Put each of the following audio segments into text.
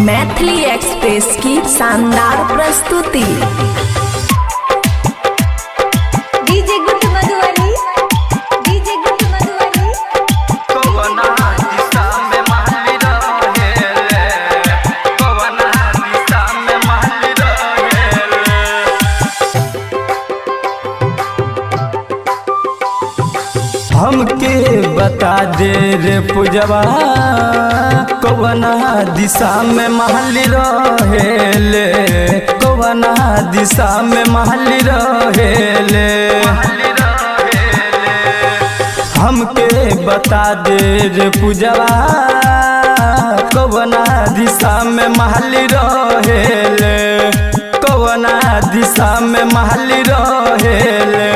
Maithili express की शानदार प्रस्तुति। डीजे गुट मधुबनी, डीजे गुट मधुबनी। कवना दिशा में महली रहेले, कवना दिशा में महली रहेले। हमके बता दे रे पूजवा, कवना दिशा में महली रहेले, कवना दिशा में महली रहेले। हमके बता दे रे पूजवा, कवना दिशा में महली रहेले, कवना दिशा में महली रहेले।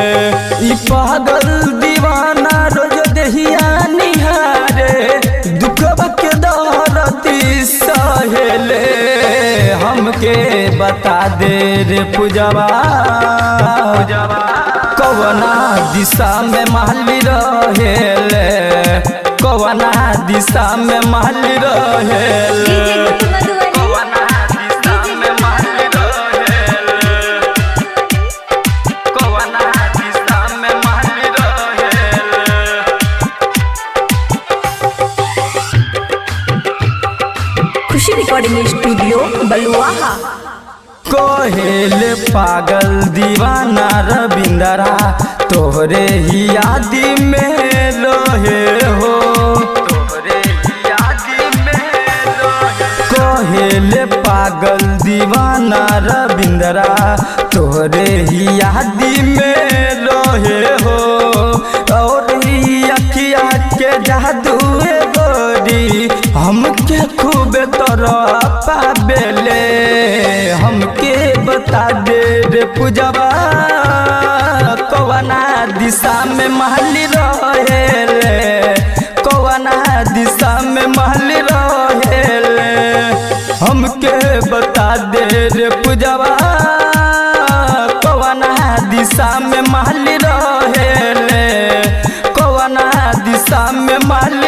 ई पागल दीवाना रोज देहिया निहारे, दुखवा के दौरती सहेले। हमके बता दे रे पूजवा, कवना दिशा में महली रहेले, कवना दिशा में महली रहेले। खुशी रिकॉर्डिंग स्टूडियो बलुआहा। कोहेले पागल दीवाना रविंदरा, तोहरे ही यादी में रोहे हो, तोहरे ही यादी में रोहे। कोहेले पागल दीवाना रविंदरा, तोहरे ही यादी में रोहे हो। और ही अखिया के जादू गोरी, हमके खूब तरह पाबेले। हमके बता दे रे पूजवा, कवना दिशा में महली रहेले, कवना दिशा में महली रहेले। हमके बता दे रे पूजवा, कवना दिशा में महली रहेले, कवना दिशा में महली